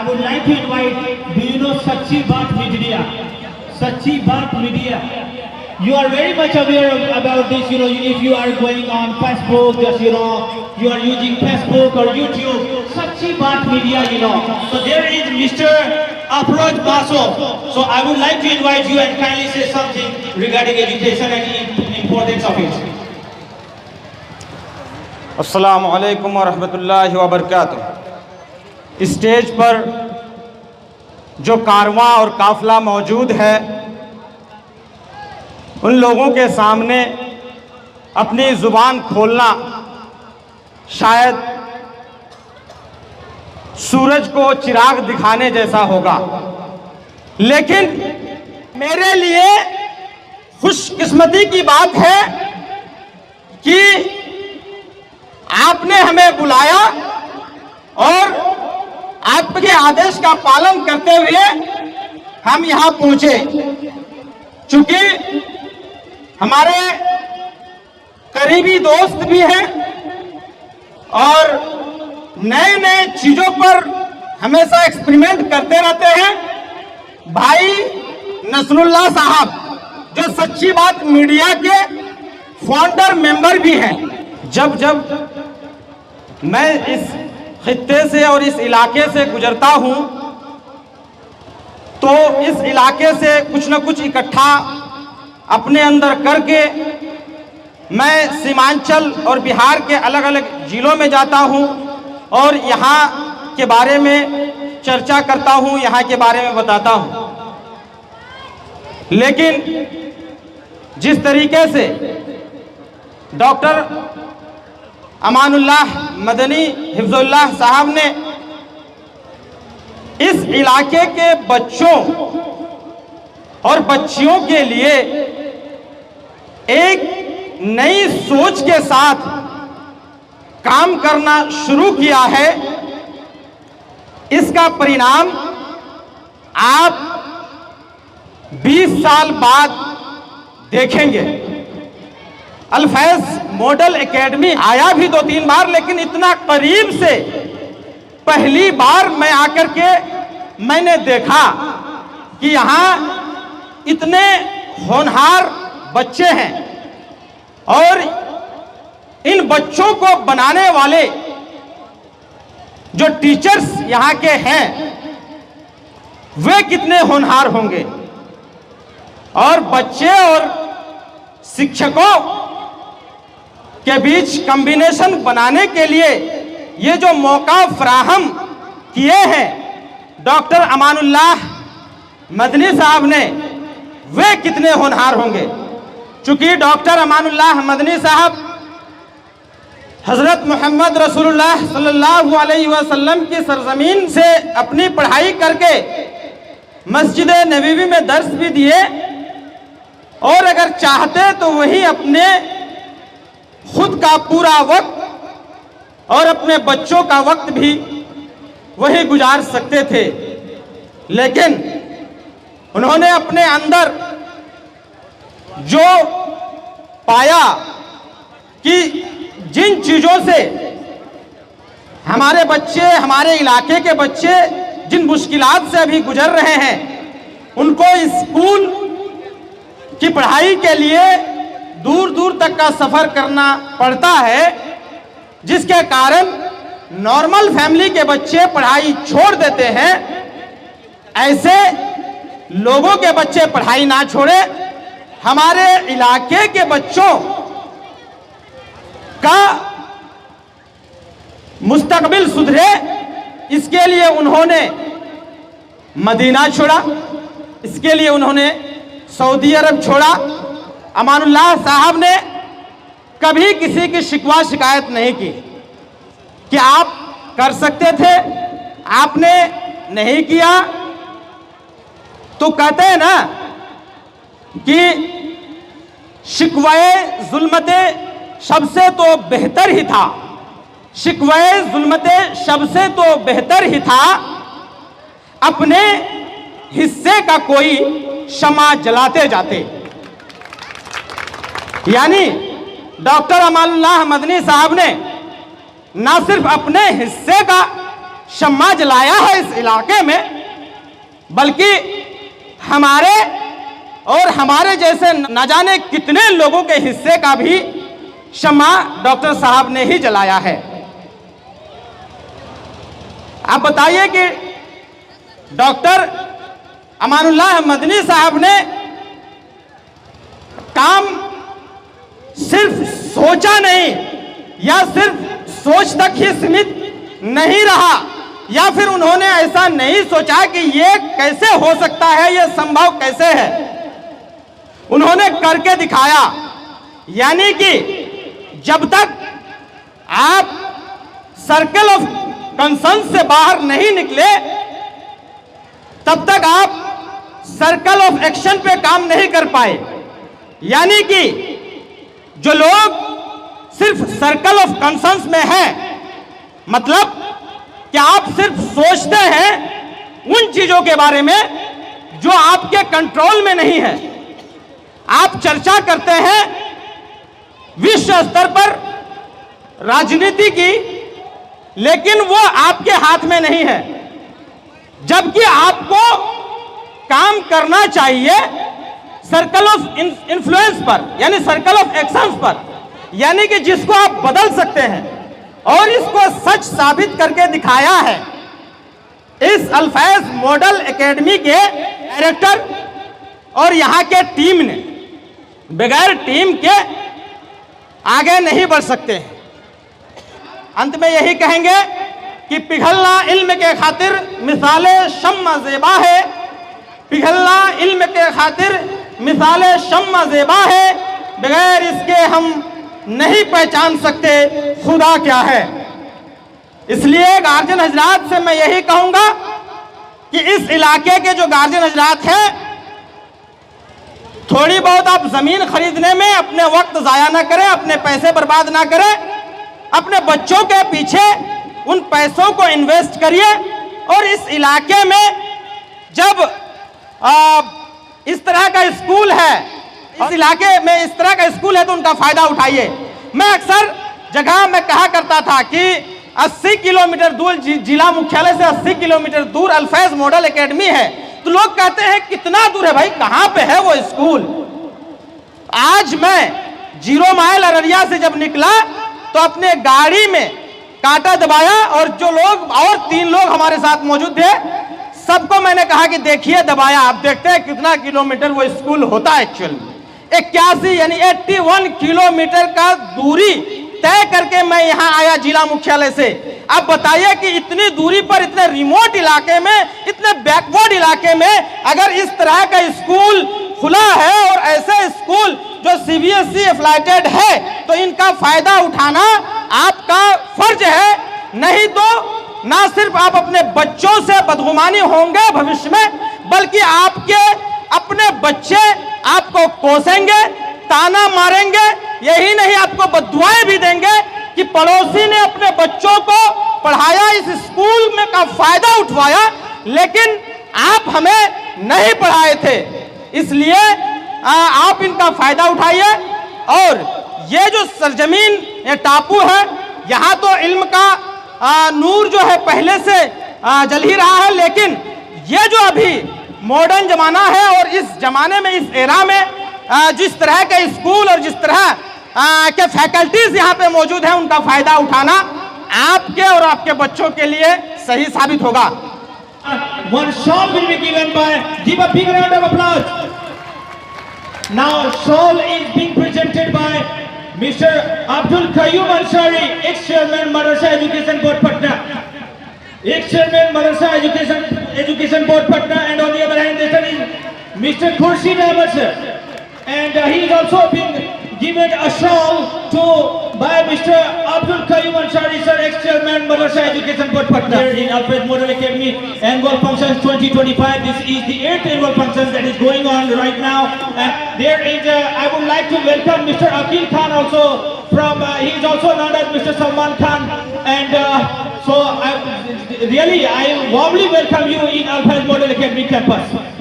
I would like to invite, do you know Sachi Baat Media? Sachi Baat Media. You are very much aware about this, if you are going on Facebook, just, you are using Facebook or YouTube, Sachi Baat Media, So there is Mr. Afroj Baso. So I would like to invite you and kindly say something regarding education and importance of it. अस्सलामु अलैकुम व रहमतुल्लाहि व बरकातुहू। Stage पर जो कारवां और काफिला मौजूद है, उन लोगों के सामने अपनी ज़ुबान खोलना शायद सूरज को चिराग दिखाने जैसा होगा, लेकिन मेरे लिए खुशकिस्मती की बात है कि आपने हमें बुलाया और आपके आदेश का पालन करते हुए हम यहां पहुंचे। चूंकि हमारे करीबी दोस्त भी हैं और नए नए चीजों पर हमेशा एक्सपेरिमेंट करते रहते हैं। भाई नसरुल्लाह साहब जो सच्ची बात मीडिया के फाउंडर मेंबर भी हैं। जब जब मैं इस खित्ते से और इस इलाके से गुजरता हूं तो इस इलाके से कुछ न कुछ इकट्ठा अपने अंदर करके मैं सीमांचल और बिहार के अलग अलग जिलों में जाता हूं और यहाँ के बारे में चर्चा करता हूं, यहाँ के बारे में बताता हूं। लेकिन जिस तरीके से डॉक्टर अमानुल्लाह मदनी हिफ्जुल्लाह साहब ने इस इलाके के बच्चों और बच्चियों के लिए एक नई सोच के साथ काम करना शुरू किया है, इसका परिणाम आप 20 साल बाद देखेंगे। अल-फैज़ मॉडल एकेडमी आया भी 2-3 बार, लेकिन इतना करीब से पहली बार मैं आकर के मैंने देखा कि यहाँ इतने होनहार बच्चे हैं और इन बच्चों को बनाने वाले जो टीचर्स यहाँ के हैं वे कितने होनहार होंगे और बच्चे और शिक्षकों के बीच कॉम्बिनेशन बनाने के लिए ये जो मौका फराहम किए हैं डॉक्टर अमानुल्लाह मदनी साहब ने, वे कितने होनहार होंगे। चूंकि डॉक्टर अमानुल्लाह मदनी साहब हजरत मोहम्मद रसूलुल्लाह सल्लल्लाहु अलैहि वसल्लम की सरजमीन से अपनी पढ़ाई करके मस्जिद नबवी में दर्स भी दिए और अगर चाहते तो वही अपने खुद का पूरा वक्त और अपने बच्चों का वक्त भी वही गुजार सकते थे। लेकिन उन्होंने अपने अंदर जो पाया कि जिन चीजों से हमारे बच्चे, हमारे इलाके के बच्चे जिन मुश्किलात से अभी गुजर रहे हैं, उनको स्कूल की पढ़ाई के लिए दूर दूर तक का सफर करना पड़ता है, जिसके कारण नॉर्मल फैमिली के बच्चे पढ़ाई छोड़ देते हैं। ऐसे लोगों के बच्चे पढ़ाई ना छोड़े, हमारे इलाके के बच्चों का मुस्तकबिल सुधरे, इसके लिए उन्होंने मदीना छोड़ा, इसके लिए उन्होंने सऊदी अरब छोड़ा। अमानुल्लाह साहब ने कभी किसी की शिकवा शिकायत नहीं की कि आप कर सकते थे, आपने नहीं किया। तो कहते हैं ना कि शिकवाए जुल्मते सबसे तो बेहतर ही था, शिकवाए जुल्मते सबसे तो बेहतर ही था, अपने हिस्से का कोई शमा जलाते जाते। यानी डॉक्टर अमानुल्लाह मदनी साहब ने ना सिर्फ अपने हिस्से का शम्मा जलाया है इस इलाके में, बल्कि हमारे और हमारे जैसे न जाने कितने लोगों के हिस्से का भी शम्मा डॉक्टर साहब ने ही जलाया है। आप बताइए कि डॉक्टर अमानुल्लाह मदनी साहब ने काम सिर्फ सोचा नहीं, या सिर्फ सोच तक ही सीमित नहीं रहा, या फिर उन्होंने ऐसा नहीं सोचा कि ये कैसे हो सकता है, ये संभव कैसे है। उन्होंने करके दिखाया। यानी कि जब तक आप सर्कल ऑफ कंसर्न से बाहर नहीं निकले, तब तक आप सर्कल ऑफ एक्शन पे काम नहीं कर पाए। यानी कि जो लोग सिर्फ सर्कल ऑफ कंसर्न्स में हैं, मतलब कि आप सिर्फ सोचते हैं उन चीजों के बारे में जो आपके कंट्रोल में नहीं है। आप चर्चा करते हैं विश्व स्तर पर राजनीति की, लेकिन वो आपके हाथ में नहीं है। जबकि आपको काम करना चाहिए सर्कल ऑफ इन्फ्लुएंस पर, यानी सर्कल ऑफ एक्शंस पर, यानी कि जिसको आप बदल सकते हैं। और इसको सच साबित करके दिखाया है इस अल्फैज मॉडल एकेडमी के डायरेक्टर और यहाँ के टीम ने। बगैर टीम के आगे नहीं बढ़ सकते हैं। अंत में यही कहेंगे कि पिघलना इल्म के खातिर मिसाले शम्मा ज़ेबा है, पिघलना इल्म के खातिर मिसाले शम्मा ज़ेबा है, बगैर इसके हम नहीं पहचान सकते खुदा क्या है। इसलिए गार्जियन हजरात से मैं यही कहूंगा कि इस इलाके के जो गार्जियन हजरात हैं, थोड़ी बहुत आप जमीन खरीदने में अपने वक्त जाया ना करें, अपने पैसे बर्बाद ना करें, अपने बच्चों के पीछे उन पैसों को इन्वेस्ट करिए। और इस इलाके में जब इस तरह का स्कूल है, इस इलाके में इस तरह का स्कूल है, तो उनका फायदा उठाइए। मैं अक्सर जगह में कहा करता था कि 80 किलोमीटर दूर जिला मुख्यालय से 80 किलोमीटर दूर अल्फैज मॉडल एकेडमी है। तो लोग कहते हैं कितना दूर है भाई, कहां पे है वो स्कूल। आज मैं 0 माइल अररिया से जब निकला तो अपने गाड़ी में कांटा दबाया, और जो लोग और 3 लोग हमारे साथ मौजूद थे, सबको मैंने कहा कि देखिए दबाया, आप देखते हैं कितना किलोमीटर वो स्कूल होता है। एक्चुअल 81 यानी 81 किलोमीटर का दूरी तय करके मैं यहाँ आया जिला मुख्यालय से। अब बताइए कि इतनी दूरी पर, इतने रिमोट इलाके में, इतने बैकवर्ड इलाके में अगर इस तरह का स्कूल खुला है, और ऐसे स्कूल जो CBSE एफिलिएटेड है, तो इनका फायदा उठाना आपका फर्ज है। नहीं तो ना सिर्फ आप अपने बच्चों से बदगुमानी होंगे भविष्य में, बल्कि आपके अपने बच्चे आपको कोसेंगे, ताना मारेंगे। यही नहीं, आपको बद्दुआएं भी देंगे कि पड़ोसी ने अपने बच्चों को पढ़ाया, इस स्कूल में का फायदा उठवाया, लेकिन आप हमें नहीं पढ़ाए थे। इसलिए आप इनका फायदा उठाइए। और ये जो सरजमीन, ये टापू है, यहाँ तो इल्म का नूर जो है पहले से जल ही रहा है, लेकिन ये जो अभी मॉडर्न जमाना है, और इस जमाने में, इस एरा में जिस तरह के स्कूल और जिस तरह के फैकल्टीज यहाँ पे मौजूद हैं, उनका फायदा उठाना आपके और आपके बच्चों के लिए सही साबित होगा। One shawl will be given by, give a big round of applause. Now shawl is being presented by Mr. Abdul Qayyum Ansari, ex-chairman Madrasa Education Board Patna. Ex-chairman Madrasa Education Board Patna, and on the other hand there is Mr. Khurshid Ahmed sir, and he is also being given a shawl by Mr. Abdul Qayyum Ansari sir, ex-chairman Madrasa Education Board Patna. Here in Alfred Model Academy Annual Functions 2025. This is the 8th annual functions that is going on right now. And there is, I would like to welcome Mr. Akil Khan also from, he is also known as Mr. Salman Khan. And so I warmly welcome you in Alfred Model Academy campus.